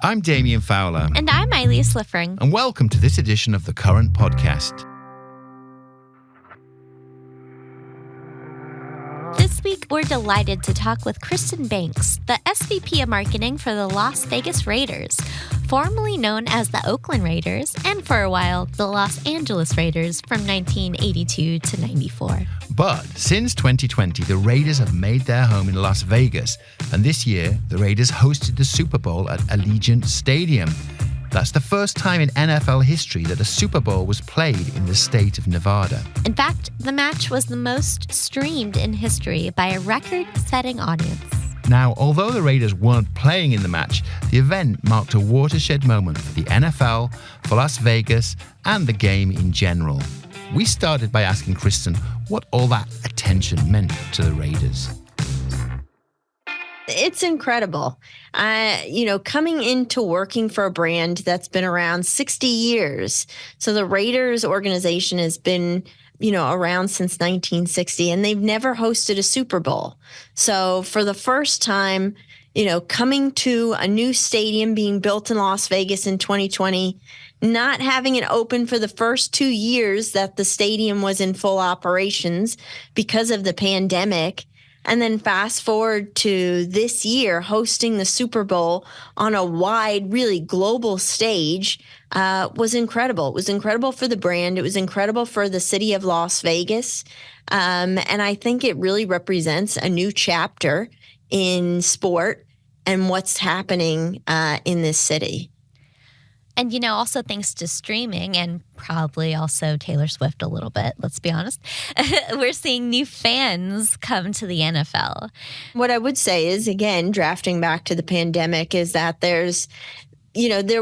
I'm Damian Fowler. And I'm Eileen Sliffring. And welcome to this edition of The Current Podcast. This week, we're delighted to talk with Kristen Banks, the SVP of Marketing for the Las Vegas Raiders, formerly known as the Oakland Raiders, and for a while, the Los Angeles Raiders from 1982 to 94. But since 2020, the Raiders have made their home in Las Vegas, and this year, the Raiders hosted the Super Bowl at Allegiant Stadium. That's the first time in NFL history that a Super Bowl was played in the state of Nevada. In fact, the match was the most streamed in history by a record-setting audience. Now, although the Raiders weren't playing in the match, the event marked a watershed moment for the NFL, for Las Vegas, and the game in general. We started by asking Kristen what all that attention meant to the Raiders. It's incredible. Coming into working for a brand that's been around 60 years. So the Raiders organization has been, around since 1960, and they've never hosted a Super Bowl. So for the first time, coming to a new stadium being built in Las Vegas in 2020, not having it open for the first 2 years that the stadium was in full operations because of the pandemic. And then fast forward to this year, hosting the Super Bowl on a wide, really global stage was incredible. It was incredible for the brand. It was incredible for the city of Las Vegas. And I think it really represents a new chapter in sport and what's happening in this city. And, also thanks to streaming and probably also Taylor Swift a little bit, let's be honest, we're seeing new fans come to the NFL. What I would say is, again, drafting back to the pandemic, is that there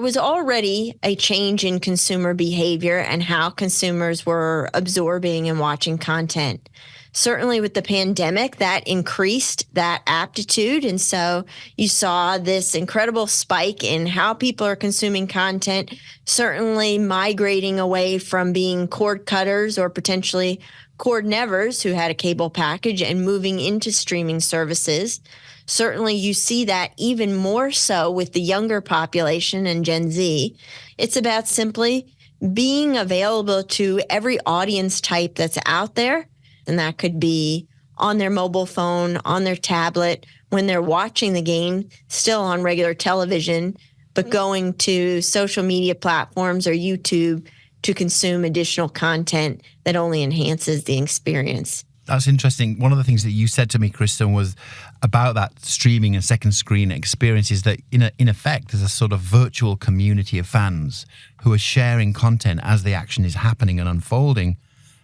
was already a change in consumer behavior and how consumers were absorbing and watching content. Certainly with the pandemic, that increased that aptitude. And so you saw this incredible spike in how people are consuming content, certainly migrating away from being cord cutters or potentially cord nevers who had a cable package and moving into streaming services. Certainly you see that even more so with the younger population and Gen Z. It's about simply being available to every audience type that's out there. And that could be on their mobile phone, on their tablet, when they're watching the game, still on regular television, but going to social media platforms or YouTube to consume additional content that only enhances the experience. That's interesting. One of the things that you said to me, Kristen, was about that streaming and second screen experience is that in effect, there's a sort of virtual community of fans who are sharing content as the action is happening and unfolding.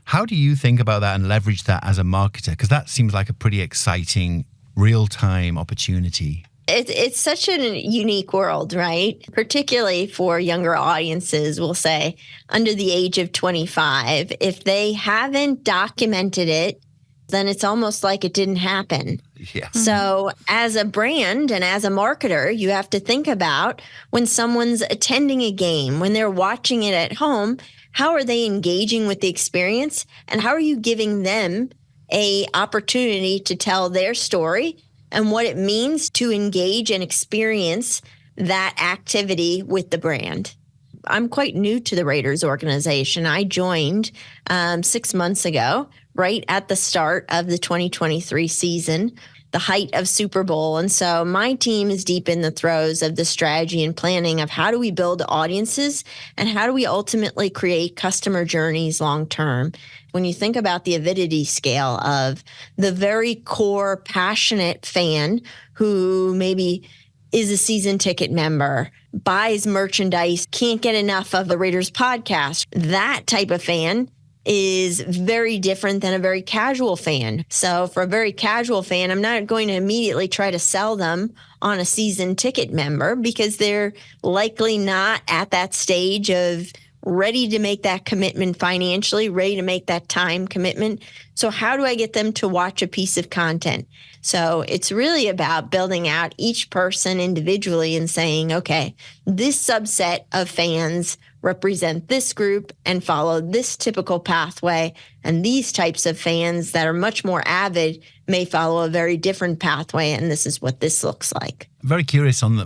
How do you think about that and leverage that as a marketer? Because that seems like a pretty exciting real-time opportunity. It's such a unique world, right? Particularly for younger audiences, we'll say, under the age of 25. If they haven't documented it, then it's almost like it didn't happen. Yeah. So as a brand and as a marketer, you have to think about when someone's attending a game, when they're watching it at home, how are they engaging with the experience? And how are you giving them an opportunity to tell their story and what it means to engage and experience that activity with the brand? I'm quite new to the Raiders organization. I joined 6 months ago, right at the start of the 2023 season, the height of Super Bowl. And so my team is deep in the throes of the strategy and planning of how do we build audiences and how do we ultimately create customer journeys long term. When you think about the avidity scale of the very core passionate fan who maybe is a season ticket member, buys merchandise, can't get enough of the Raiders podcast, that type of fan is very different than a very casual fan. So for a very casual fan, I'm not going to immediately try to sell them on a season ticket member because they're likely not at that stage of ready to make that commitment financially, ready to make that time commitment. So how do I get them to watch a piece of content? So it's really about building out each person individually and saying, okay, this subset of fans represent this group and follow this typical pathway. And these types of fans that are much more avid may follow a very different pathway. And this is what this looks like. Very curious on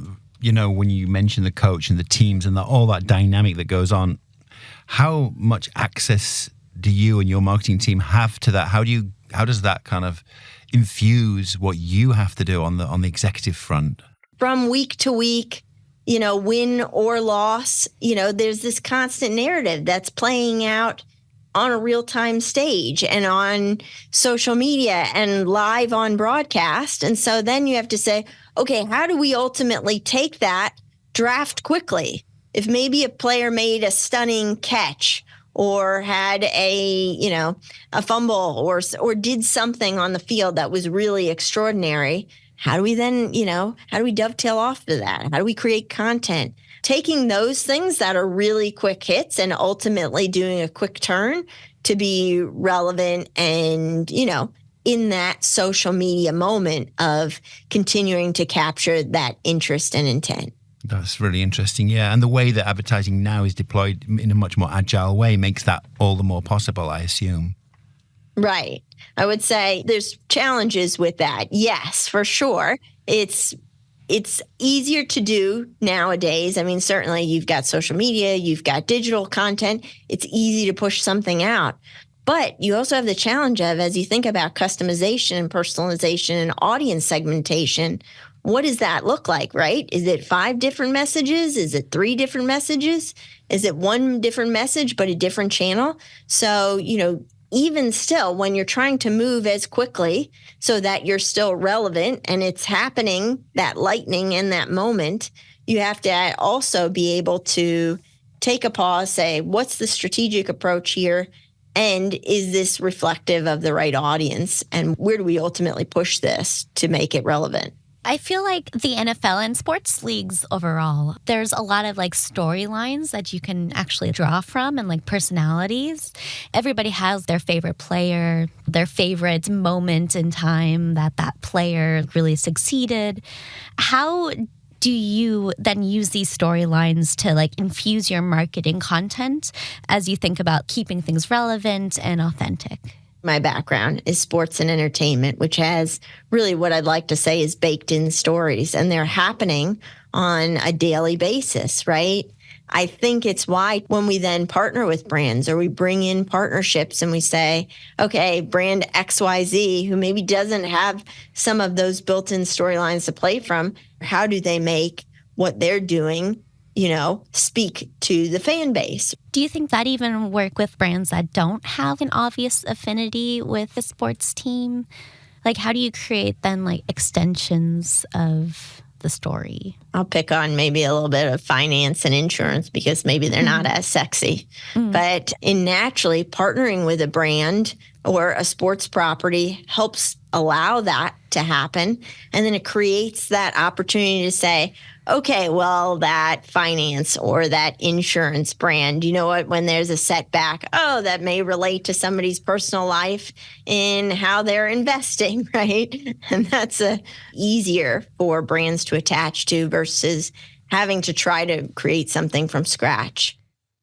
when you mention the coach and the teams and all that dynamic that goes on, how much access do you and your marketing team have to that? How does that kind of infuse what you have to do on the executive front? From week to week, win or loss, there's this constant narrative that's playing out on a real-time stage and on social media and live on broadcast. And so then you have to say, okay, how do we ultimately take that draft quickly? If maybe a player made a stunning catch or had a fumble or did something on the field that was really extraordinary, how do we then, how do we dovetail off to that? How do we create content? Taking those things that are really quick hits and ultimately doing a quick turn to be relevant and, in that social media moment of continuing to capture that interest and intent. That's really interesting. Yeah. And the way that advertising now is deployed in a much more agile way makes that all the more possible, I assume. Right. I would say there's challenges with that. Yes, for sure. It's easier to do nowadays. I mean, certainly you've got social media, you've got digital content. It's easy to push something out. But you also have the challenge of, as you think about customization and personalization and audience segmentation, what does that look like, right? Is it 5 different messages? Is it 3 different messages? Is it 1 different message, but a different channel? So, even still, when you're trying to move as quickly so that you're still relevant and it's happening, that lightning in that moment, you have to also be able to take a pause, say, what's the strategic approach here? And is this reflective of the right audience? And where do we ultimately push this to make it relevant? I feel like the NFL and sports leagues overall, there's a lot of storylines that you can actually draw from and personalities. Everybody has their favorite player, their favorite moment in time that player really succeeded. How do you then use these storylines to infuse your marketing content as you think about keeping things relevant and authentic? My background is sports and entertainment, which has really what I'd like to say is baked in stories, and they're happening on a daily basis, right? I think it's why when we then partner with brands or we bring in partnerships and we say, okay, brand XYZ, who maybe doesn't have some of those built-in storylines to play from, how do they make what they're doing speak to the fan base? Do you think that even work with brands that don't have an obvious affinity with the sports team? How do you create then extensions of the story? I'll pick on maybe a little bit of finance and insurance because maybe they're not as sexy. But in naturally partnering with a brand or a sports property helps allow that to happen. And then it creates that opportunity to say, okay, well, that finance or that insurance brand, you know what, when there's a setback, that may relate to somebody's personal life in how they're investing, right? And that's easier for brands to attach to versus having to try to create something from scratch.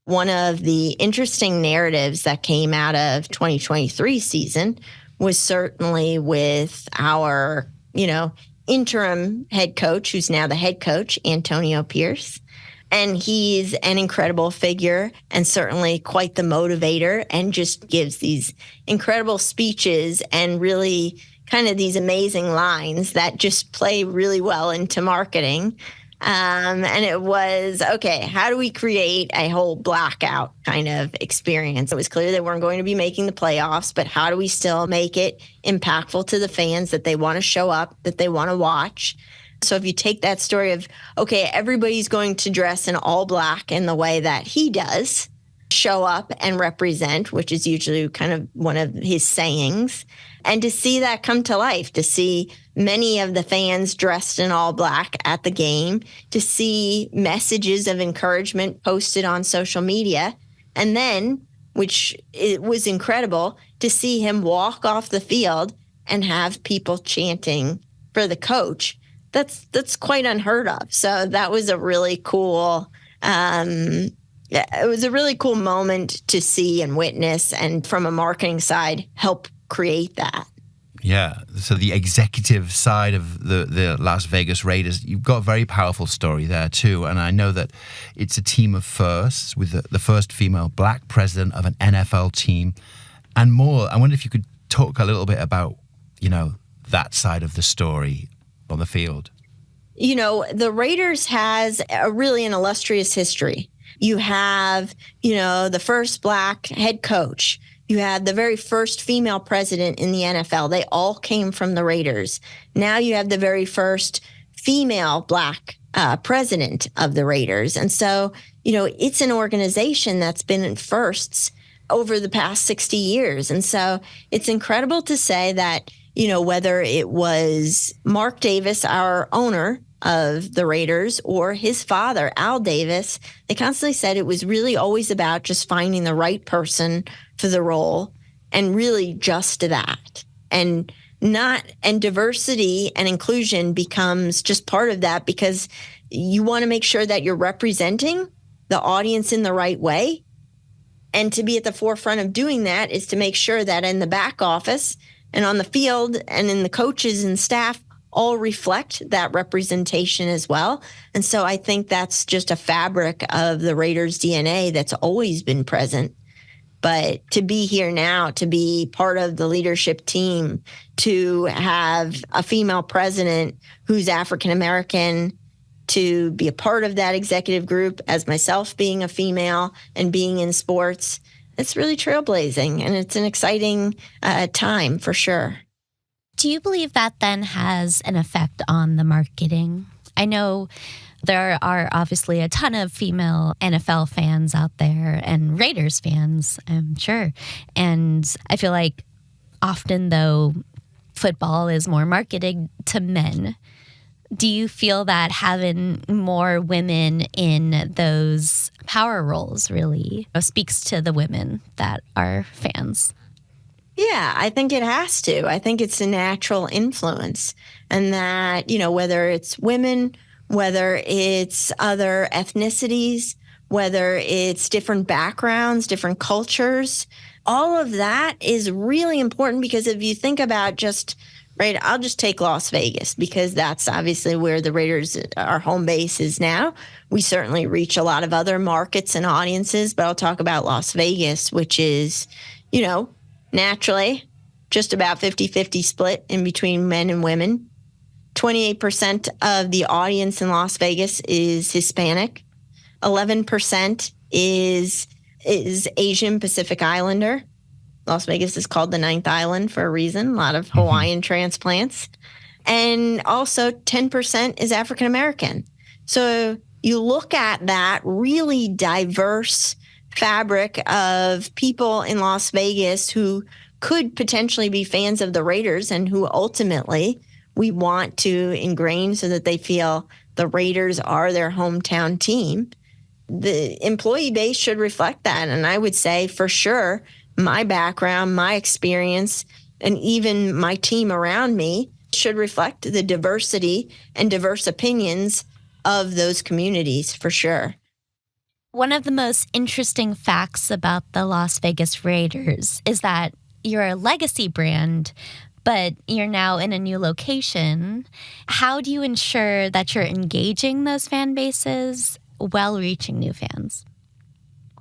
One of the interesting narratives that came out of 2023 season was certainly with our, interim head coach, who's now the head coach, Antonio Pierce. And he's an incredible figure and certainly quite the motivator and just gives these incredible speeches and really kind of these amazing lines that just play really well into marketing. And it was, okay, how do we create a whole blackout kind of experience? It was clear they weren't going to be making the playoffs, but how do we still make it impactful to the fans that they want to show up, that they want to watch? So if you take that story of, okay, everybody's going to dress in all black in the way that he does, show up and represent, which is usually kind of one of his sayings, and to see that come to life, to see many of the fans dressed in all black at the game, to see messages of encouragement posted on social media, and then, which it was incredible, to see him walk off the field and have people chanting for the coach. That's quite unheard of. So that was a really cool it was a really cool moment to see and witness, and from a marketing side, help create that. Yeah. So the executive side of the Las Vegas Raiders, you've got a very powerful story there too. And I know that it's a team of firsts with the first female black president of an NFL team and more. I wonder if you could talk a little bit about, that side of the story on the field. The Raiders has really an illustrious history. You have, the first black head coach. You had the very first female president in the NFL. They all came from the Raiders. Now you have the very first female black president of the Raiders. And so, it's an organization that's been in firsts over the past 60 years. And so it's incredible to say that, whether it was Mark Davis, our owner of the Raiders, or his father, Al Davis, they constantly said it was really always about just finding the right person for the role, and really just that. And diversity and inclusion becomes just part of that, because you want to make sure that you're representing the audience in the right way. And to be at the forefront of doing that is to make sure that in the back office and on the field and in the coaches and staff all reflect that representation as well. And so I think that's just a fabric of the Raiders' DNA that's always been present. But to be here now, to be part of the leadership team, to have a female president who's African American, to be a part of that executive group, as myself being a female and being in sports, it's really trailblazing, and it's an exciting time for sure. Do you believe that then has an effect on the marketing? I know there are obviously a ton of female NFL fans out there and Raiders fans, I'm sure. And I feel like often, though, football is more marketed to men. Do you feel that having more women in those power roles really speaks to the women that are fans? Yeah, I think it has to. I think it's a natural influence. And that, whether it's women, whether it's other ethnicities, whether it's different backgrounds, different cultures, all of that is really important, because if you think about right, I'll just take Las Vegas, because that's obviously where the Raiders, our home base, is now. We certainly reach a lot of other markets and audiences, but I'll talk about Las Vegas, which is, naturally just about 50-50 split in between men and women. 28% of the audience in Las Vegas is Hispanic. 11% is Asian Pacific Islander. Las Vegas is called the ninth island for a reason. A lot of Hawaiian transplants. And also 10% is African American. So you look at that really diverse fabric of people in Las Vegas who could potentially be fans of the Raiders, and who ultimately we want to ingrain so that they feel the Raiders are their hometown team. The employee base should reflect that. And I would say for sure, my background, my experience, and even my team around me should reflect the diversity and diverse opinions of those communities for sure. One of the most interesting facts about the Las Vegas Raiders is that you're a legacy brand, but you're now in a new location. How do you ensure that you're engaging those fan bases while reaching new fans?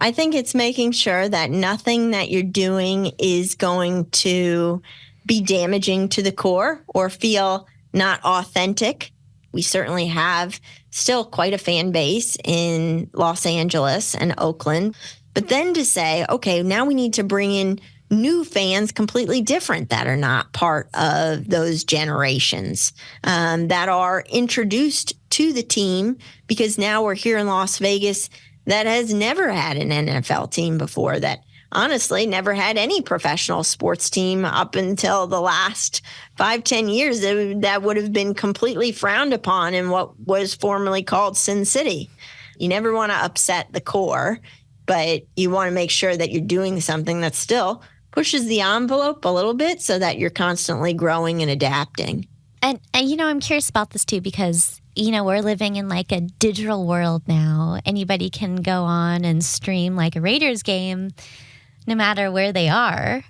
I think it's making sure that nothing that you're doing is going to be damaging to the core or feel not authentic. We certainly have still quite a fan base in Los Angeles and Oakland. But then to say, okay, now we need to bring in new fans completely different that are not part of those generations, that are introduced to the team, because now we're here in Las Vegas that has never had an NFL team before, that honestly never had any professional sports team up until the last 5-10 years that would have been completely frowned upon in what was formerly called Sin City. You never want to upset the core, but you want to make sure that you're doing something that still pushes the envelope a little bit so that you're constantly growing and adapting. And I'm curious about this too, because, we're living in like a digital world now. Anybody can go on and stream like a Raiders game no matter where they are.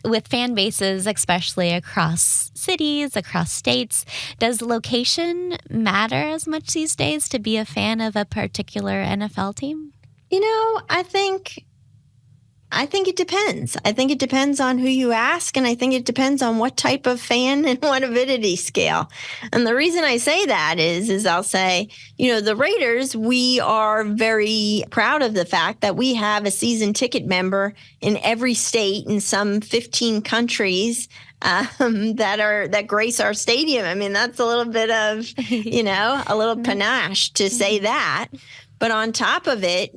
with fan bases, especially across cities, across states, does location matter as much these days to be a fan of a particular NFL team? I think it depends. I think it depends on who you ask, and I think it depends on what type of fan and what avidity scale. And the reason I say that is I'll say, the Raiders, we are very proud of the fact that we have a season ticket member in every state in some 15 countries that grace our stadium. I mean, that's a little bit of, a little panache to say that. But on top of it,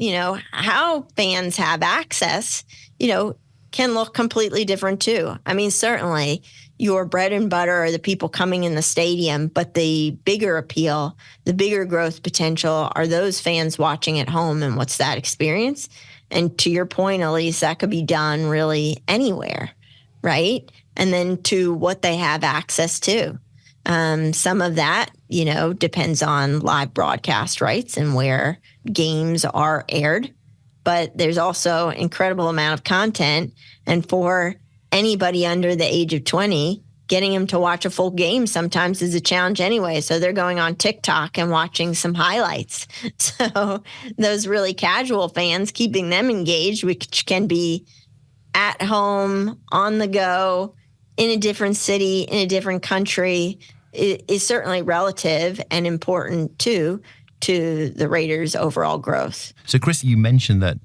how fans have access, can look completely different too. I mean, certainly your bread and butter are the people coming in the stadium, but the bigger appeal, the bigger growth potential are those fans watching at home, and what's that experience? And to your point, Elise, that could be done really anywhere, right? And then to what they have access to. Some of that, depends on live broadcast rights and where games are aired. But there's also an incredible amount of content. And for anybody under the age of 20, getting them to watch a full game sometimes is a challenge anyway. So they're going on TikTok and watching some highlights. So those really casual fans, keeping them engaged, which can be at home, on the go, in a different city, in a different country, is certainly relative and important too to the Raiders' overall growth. So, Chris, you mentioned that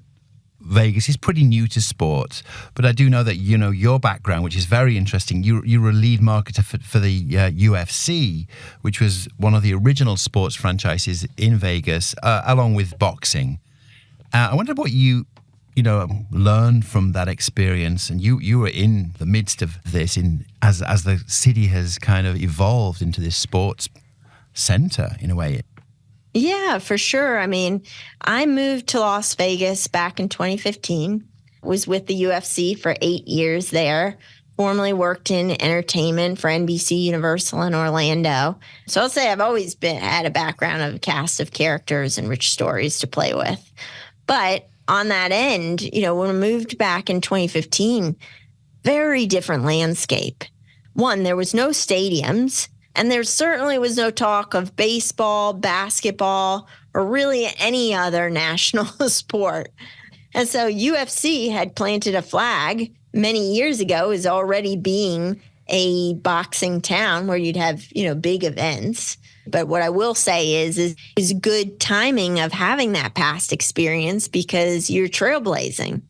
Vegas is pretty new to sports, but I do know that, your background, which is very interesting. You were a lead marketer for the UFC, which was one of the original sports franchises in Vegas, along with boxing. I wonder what you learned from that experience, and you were in the midst of this as the city has kind of evolved into this sports center in a way. Yeah, for sure. I mean, I moved to Las Vegas back in 2015, was with the UFC for 8 years there, formerly worked in entertainment for NBC Universal in Orlando. So I'll say I've always had a background of a cast of characters and rich stories to play with. But on that end, when we moved back in 2015, very different landscape. One, there was no stadiums, and there certainly was no talk of baseball, basketball, or really any other national sport. And so UFC had planted a flag many years ago as already being a boxing town where you'd have, big events. But what I will say is good timing of having that past experience, because you're trailblazing.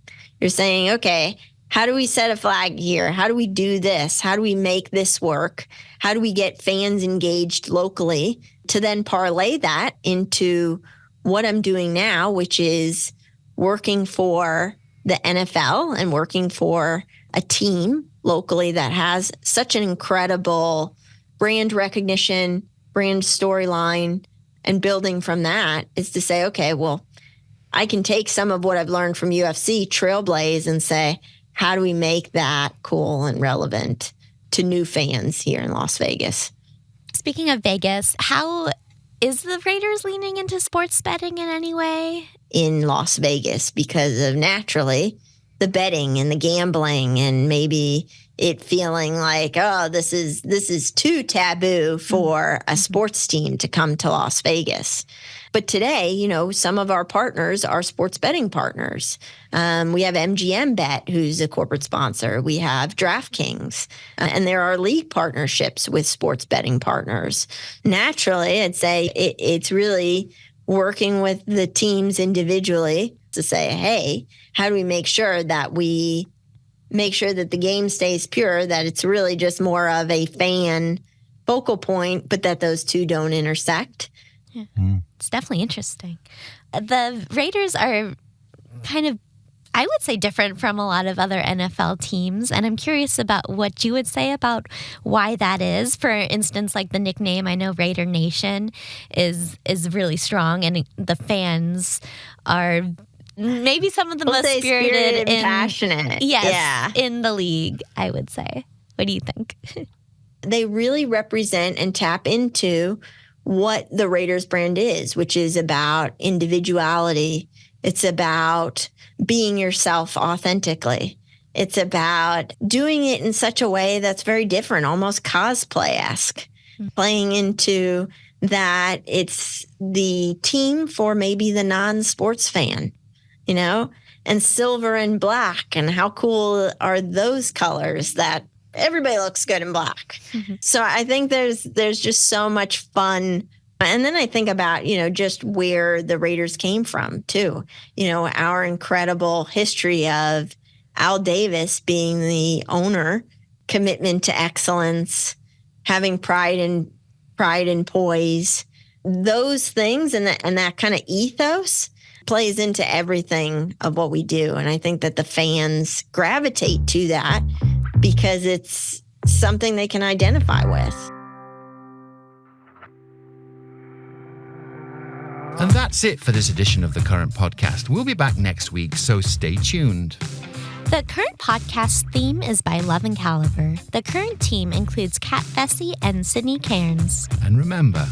You're saying, okay, how do we set a flag here? How do we do this? How do we make this work? How do we get fans engaged locally to then parlay that into what I'm doing now, which is working for the NFL and working for a team locally that has such an incredible brand recognition, brand storyline, and building from that is to say, okay, well, I can take some of what I've learned from UFC, trailblaze, and say, how do we make that cool and relevant to new fans here in Las Vegas? Speaking of Vegas, how is the Raiders leaning into sports betting in any way? In Las Vegas, because of naturally the betting and the gambling, and maybe it feeling like, oh, this is too taboo for a sports team to come to Las Vegas. But today, some of our partners are sports betting partners. We have MGM Bet, who's a corporate sponsor. We have DraftKings, and there are league partnerships with sports betting partners. Naturally, I'd say it's really working with the teams individually to say, hey, how do we make sure that the game stays pure, that it's really just more of a fan focal point, but that those two don't intersect. Yeah. It's definitely interesting. The Raiders are kind of, I would say, different from a lot of other NFL teams. And I'm curious about what you would say about why that is. For instance, like the nickname, I know Raider Nation is really strong, and the fans are maybe some of the most spirited and passionate. Yes, yeah. In the league, I would say. What do you think? They really represent and tap into what the Raiders brand is, which is about individuality. It's about being yourself authentically. It's about doing it in such a way that's very different, almost cosplay-esque, playing into that it's the team for maybe the non-sports fan, you know, and silver and black. And how cool are those colors that everybody looks good in black? So I think there's just so much fun. And then I think about, you know, just where the Raiders came from too, you know, our incredible history of Al Davis being the owner, commitment to excellence, having pride and poise, those things and that kind of ethos plays into everything of what we do. And I think that the fans gravitate to that because it's something they can identify with. And that's it for this edition of The Current Podcast. We'll be back next week, so stay tuned. The Current Podcast theme is by Love and Caliber. The Current team includes Kat Fessy and Sydney Cairns. And remember,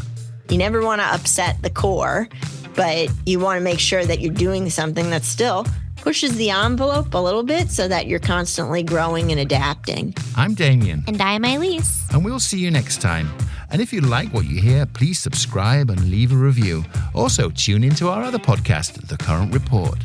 you never want to upset the core, but you want to make sure that you're doing something that still pushes the envelope a little bit so that you're constantly growing and adapting. I'm Damien. And I'm Elise. And we'll see you next time. And if you like what you hear, please subscribe and leave a review. Also, tune into our other podcast, The Current Report.